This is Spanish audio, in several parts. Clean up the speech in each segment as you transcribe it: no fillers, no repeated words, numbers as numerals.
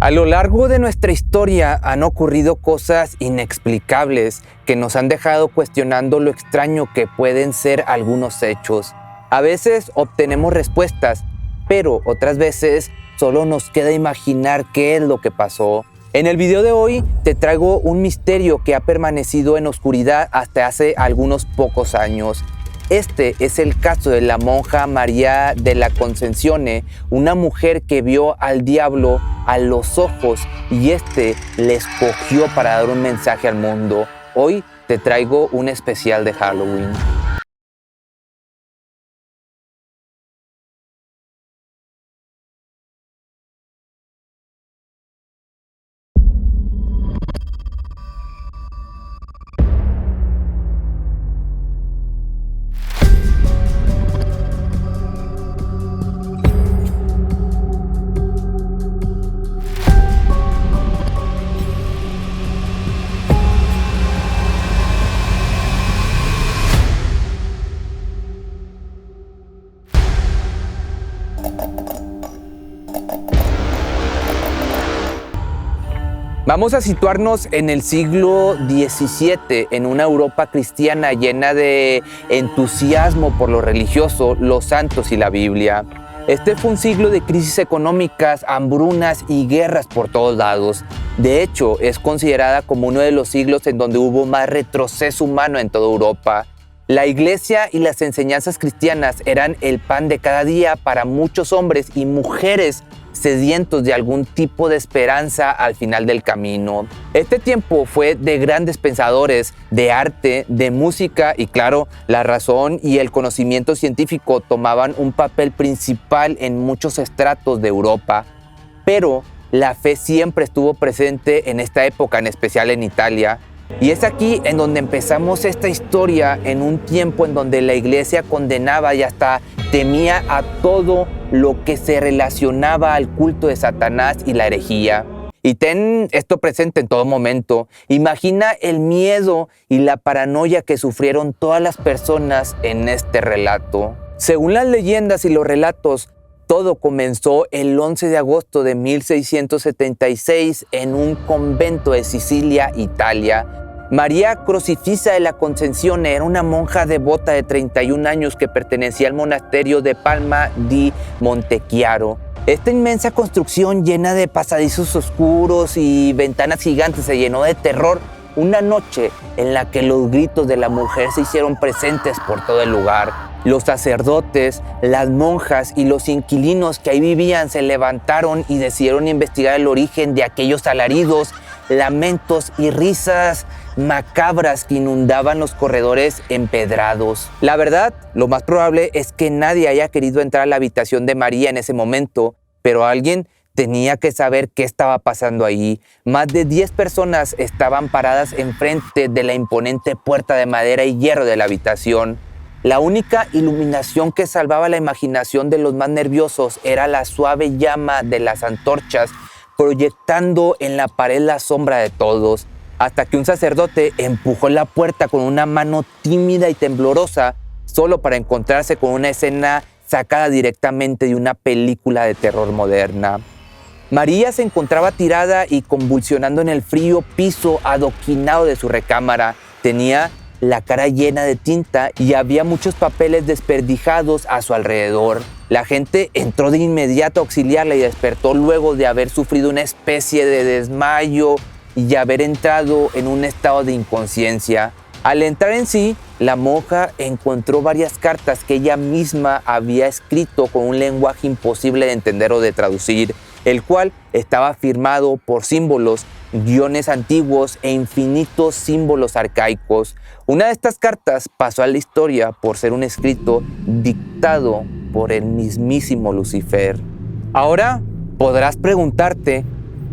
A lo largo de nuestra historia han ocurrido cosas inexplicables que nos han dejado cuestionando lo extraño que pueden ser algunos hechos. A veces obtenemos respuestas, pero otras veces solo nos queda imaginar qué es lo que pasó. En el video de hoy te traigo un misterio que ha permanecido en oscuridad hasta hace algunos pocos años. Este es el caso de la monja María de la Concezione, una mujer que vio al diablo a los ojos y le escogió para dar un mensaje al mundo. Hoy te traigo un especial de Halloween. Vamos a situarnos en el siglo XVII, en una Europa cristiana llena de entusiasmo por lo religioso, los santos y la Biblia. Este fue un siglo de crisis económicas, hambrunas y guerras por todos lados. De hecho, es considerada como uno de los siglos en donde hubo más retroceso humano en toda Europa. La iglesia y las enseñanzas cristianas eran el pan de cada día para muchos hombres y mujeres sedientos de algún tipo de esperanza al final del camino. Este tiempo fue de grandes pensadores, de arte, de música y claro, la razón y el conocimiento científico tomaban un papel principal en muchos estratos de Europa. Pero la fe siempre estuvo presente en esta época, en especial en Italia. Y es aquí en donde empezamos esta historia, en un tiempo en donde la iglesia condenaba y hasta temía a todo lo que se relacionaba al culto de Satanás y la herejía. Y ten esto presente en todo momento. Imagina el miedo y la paranoia que sufrieron todas las personas en este relato. Según las leyendas y los relatos, todo comenzó el 11 de agosto de 1676 en un convento de Sicilia, Italia. María Crocifissa de la Concezione era una monja devota de 31 años que pertenecía al monasterio de Palma di Montechiaro. Esta inmensa construcción llena de pasadizos oscuros y ventanas gigantes se llenó de terror una noche en la que los gritos de la mujer se hicieron presentes por todo el lugar. Los sacerdotes, las monjas y los inquilinos que ahí vivían se levantaron y decidieron investigar el origen de aquellos alaridos, lamentos y risas macabras que inundaban los corredores empedrados. La verdad, lo más probable es que nadie haya querido entrar a la habitación de María en ese momento, pero alguien tenía que saber qué estaba pasando ahí. Más de 10 personas estaban paradas enfrente de la imponente puerta de madera y hierro de la habitación. La única iluminación que salvaba la imaginación de los más nerviosos era la suave llama de las antorchas, proyectando en la pared la sombra de todos, hasta que un sacerdote empujó la puerta con una mano tímida y temblorosa, solo para encontrarse con una escena sacada directamente de una película de terror moderna. María se encontraba tirada y convulsionando en el frío piso adoquinado de su recámara. Tenía la cara llena de tinta y había muchos papeles desperdijados a su alrededor. La gente entró de inmediato a auxiliarla y despertó luego de haber sufrido una especie de desmayo y haber entrado en un estado de inconsciencia. Al entrar en sí, la monja encontró varias cartas que ella misma había escrito con un lenguaje imposible de entender o de traducir, el cual estaba firmado por símbolos, guiones antiguos e infinitos símbolos arcaicos. Una de estas cartas pasó a la historia por ser un escrito dictado por el mismísimo Lucifer. Ahora podrás preguntarte,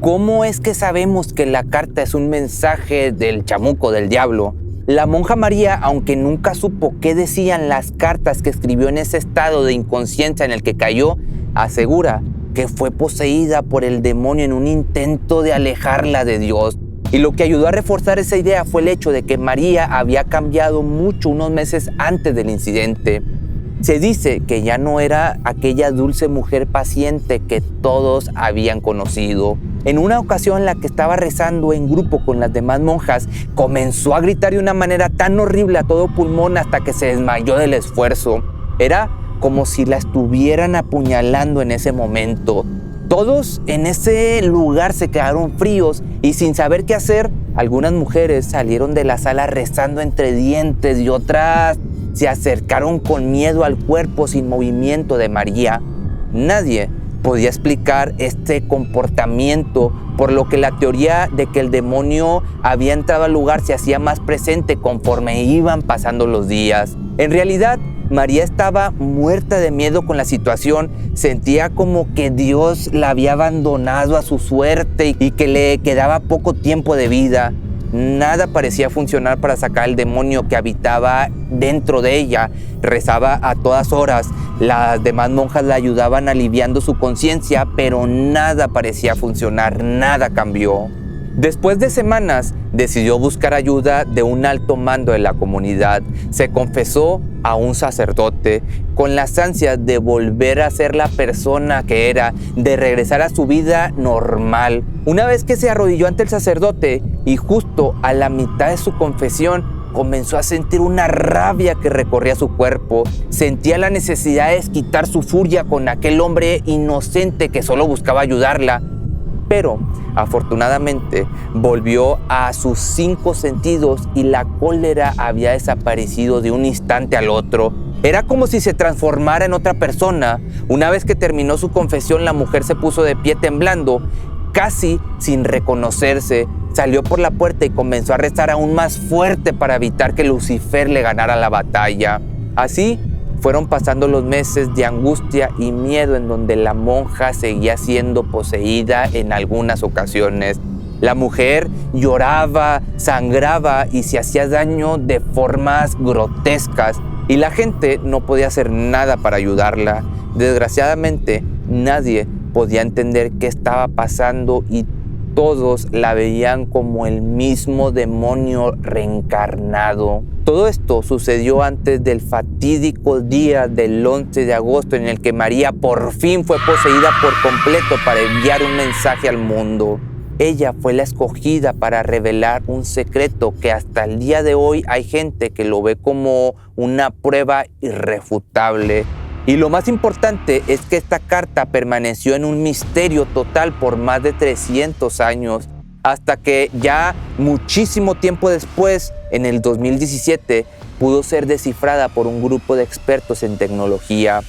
¿cómo es que sabemos que la carta es un mensaje del chamuco, del diablo? La monja María, aunque nunca supo qué decían las cartas que escribió en ese estado de inconsciencia en el que cayó, asegura que fue poseída por el demonio en un intento de alejarla de Dios. Y lo que ayudó a reforzar esa idea fue el hecho de que María había cambiado mucho unos meses antes del incidente. Se dice que ya no era aquella dulce mujer paciente que todos habían conocido. En una ocasión en la que estaba rezando en grupo con las demás monjas, comenzó a gritar de una manera tan horrible a todo pulmón hasta que se desmayó del esfuerzo. Era como si la estuvieran apuñalando en ese momento. Todos en ese lugar se quedaron fríos y sin saber qué hacer, algunas mujeres salieron de la sala rezando entre dientes y otras se acercaron con miedo al cuerpo sin movimiento de María. Nadie podía explicar este comportamiento, por lo que la teoría de que el demonio había entrado al lugar se hacía más presente conforme iban pasando los días. En realidad, María estaba muerta de miedo con la situación, sentía como que Dios la había abandonado a su suerte y que le quedaba poco tiempo de vida. Nada parecía funcionar para sacar al demonio que habitaba dentro de ella. Rezaba a todas horas. Las demás monjas la ayudaban aliviando su conciencia, pero nada parecía funcionar, nada cambió. Después de semanas, decidió buscar ayuda de un alto mando de la comunidad. Se confesó a un sacerdote con las ansias de volver a ser la persona que era, de regresar a su vida normal. Una vez que se arrodilló ante el sacerdote y justo a la mitad de su confesión, comenzó a sentir una rabia que recorría su cuerpo. Sentía la necesidad de desquitar su furia con aquel hombre inocente que solo buscaba ayudarla. Pero, afortunadamente, volvió a sus 5 sentidos y la cólera había desaparecido de un instante al otro. Era como si se transformara en otra persona. Una vez que terminó su confesión, la mujer se puso de pie temblando, casi sin reconocerse. Salió por la puerta y comenzó a rezar aún más fuerte para evitar que Lucifer le ganara la batalla. Así fueron pasando los meses de angustia y miedo en donde la monja seguía siendo poseída en algunas ocasiones. La mujer lloraba, sangraba y se hacía daño de formas grotescas y la gente no podía hacer nada para ayudarla. Desgraciadamente, nadie podía entender qué estaba pasando y todos la veían como el mismo demonio reencarnado. Todo esto sucedió antes del fatídico día del 11 de agosto en el que María por fin fue poseída por completo para enviar un mensaje al mundo. Ella fue la escogida para revelar un secreto que hasta el día de hoy hay gente que lo ve como una prueba irrefutable. Y lo más importante es que esta carta permaneció en un misterio total por más de 300 años, hasta que ya muchísimo tiempo después, en el 2017, pudo ser descifrada por un grupo de expertos en tecnología.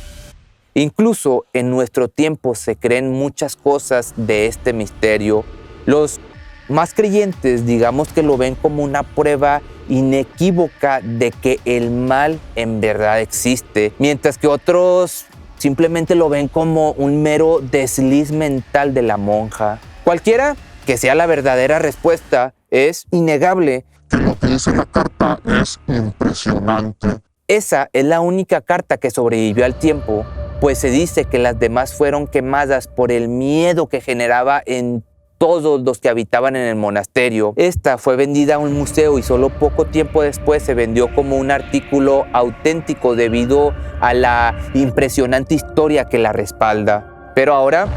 Incluso en nuestro tiempo se creen muchas cosas de este misterio. Los más creyentes, digamos que lo ven como una prueba inequívoca de que el mal en verdad existe, mientras que otros simplemente lo ven como un mero desliz mental de la monja. Cualquiera que sea la verdadera respuesta, es innegable que lo que dice la carta es impresionante. Esa es la única carta que sobrevivió al tiempo, pues se dice que las demás fueron quemadas por el miedo que generaba en todos los que habitaban en el monasterio. Esta fue vendida a un museo y solo poco tiempo después se vendió como un artículo auténtico debido a la impresionante historia que la respalda. Pero ahora,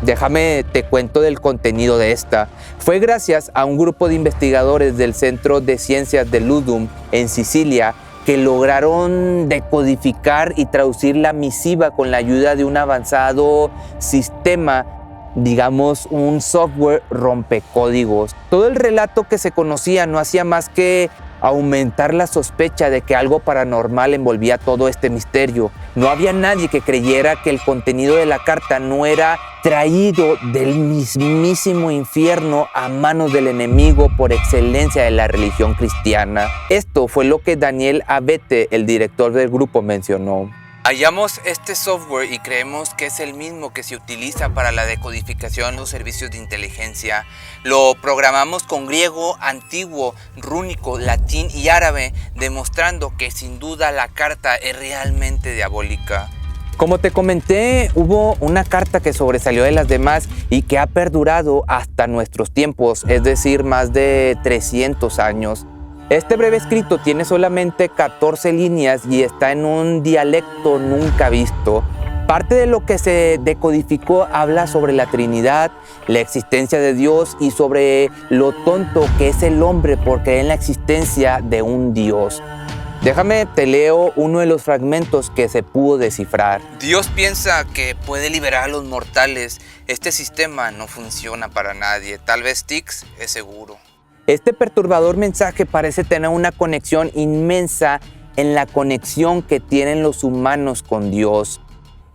déjame te cuento del contenido de esta. Fue gracias a un grupo de investigadores del Centro de Ciencias de Ludum en Sicilia que lograron decodificar y traducir la misiva con la ayuda de un avanzado sistema, digamos un software rompecódigos. Todo el relato que se conocía no hacía más que aumentar la sospecha de que algo paranormal envolvía todo este misterio. No había nadie que creyera que el contenido de la carta no era traído del mismísimo infierno a manos del enemigo por excelencia de la religión cristiana. Esto fue lo que Daniel Abete, el director del grupo, mencionó. Hallamos este software y creemos que es el mismo que se utiliza para la decodificación en los servicios de inteligencia. Lo programamos con griego antiguo, rúnico, latín y árabe, demostrando que sin duda la carta es realmente diabólica. Como te comenté, hubo una carta que sobresalió de las demás y que ha perdurado hasta nuestros tiempos, es decir, más de 300 años. Este breve escrito tiene solamente 14 líneas y está en un dialecto nunca visto. Parte de lo que se decodificó habla sobre la Trinidad, la existencia de Dios y sobre lo tonto que es el hombre por creer en la existencia de un Dios. Déjame te leo uno de los fragmentos que se pudo descifrar. Dios piensa que puede liberar a los mortales. Este sistema no funciona para nadie. Tal vez Styx es seguro. Este perturbador mensaje parece tener una conexión inmensa en la conexión que tienen los humanos con Dios.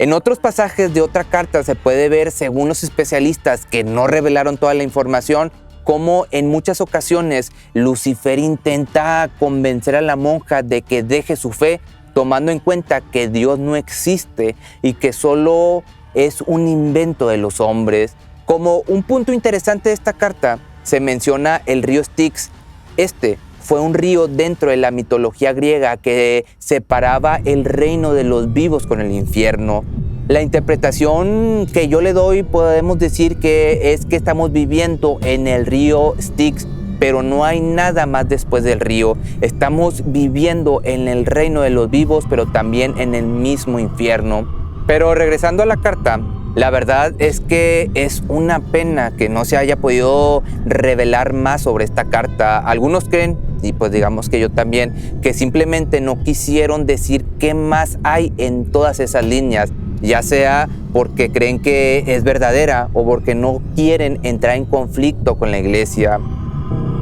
En otros pasajes de otra carta se puede ver, según los especialistas que no revelaron toda la información, cómo en muchas ocasiones Lucifer intenta convencer a la monja de que deje su fe, tomando en cuenta que Dios no existe y que solo es un invento de los hombres. Como un punto interesante de esta carta, se menciona el río Styx. Este fue un río dentro de la mitología griega que separaba el reino de los vivos con el infierno. La interpretación que yo le doy, podemos decir que es que estamos viviendo en el río Styx, pero no hay nada más después del río. Estamos viviendo en el reino de los vivos, pero también en el mismo infierno. Pero regresando a la carta, la verdad es que es una pena que no se haya podido revelar más sobre esta carta. Algunos creen, y pues digamos que yo también, que simplemente no quisieron decir qué más hay en todas esas líneas, ya sea porque creen que es verdadera o porque no quieren entrar en conflicto con la iglesia.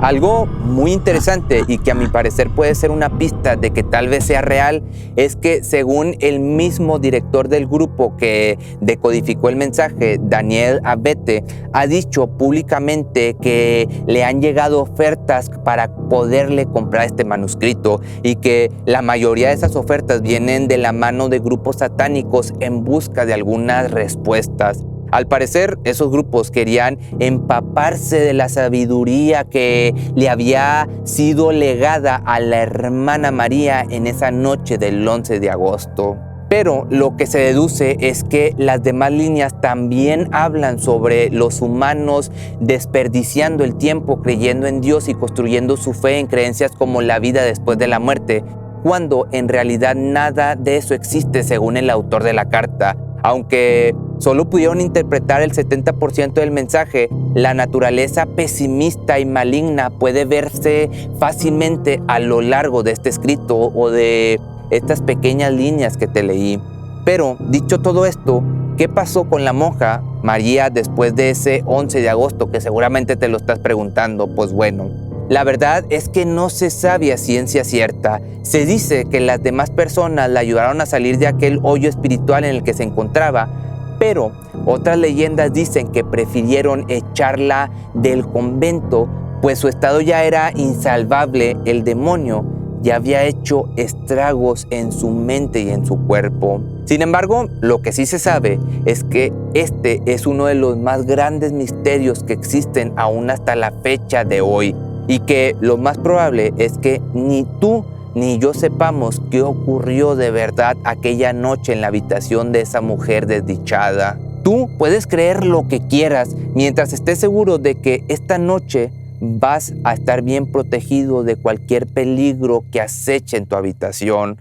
Algo muy interesante y que a mi parecer puede ser una pista de que tal vez sea real es que, según el mismo director del grupo que decodificó el mensaje, Daniel Abete, ha dicho públicamente que le han llegado ofertas para poderle comprar este manuscrito y que la mayoría de esas ofertas vienen de la mano de grupos satánicos en busca de algunas respuestas. Al parecer, esos grupos querían empaparse de la sabiduría que le había sido legada a la hermana María en esa noche del 11 de agosto. Pero lo que se deduce es que las demás líneas también hablan sobre los humanos desperdiciando el tiempo creyendo en Dios y construyendo su fe en creencias como la vida después de la muerte, cuando en realidad nada de eso existe según el autor de la carta. Aunque solo pudieron interpretar el 70% del mensaje, la naturaleza pesimista y maligna puede verse fácilmente a lo largo de este escrito o de estas pequeñas líneas que te leí. Pero, dicho todo esto, ¿qué pasó con la monja María después de ese 11 de agosto que seguramente te lo estás preguntando? Pues bueno, la verdad es que no se sabe a ciencia cierta. Se dice que las demás personas la ayudaron a salir de aquel hoyo espiritual en el que se encontraba, pero otras leyendas dicen que prefirieron echarla del convento, pues su estado ya era insalvable. El demonio ya había hecho estragos en su mente y en su cuerpo. Sin embargo, lo que sí se sabe es que este es uno de los más grandes misterios que existen aún hasta la fecha de hoy, y que lo más probable es que ni tú ni yo sepamos qué ocurrió de verdad aquella noche en la habitación de esa mujer desdichada. Tú puedes creer lo que quieras mientras estés seguro de que esta noche vas a estar bien protegido de cualquier peligro que aceche en tu habitación.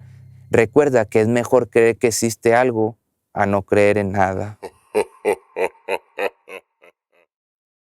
Recuerda que es mejor creer que existe algo a no creer en nada.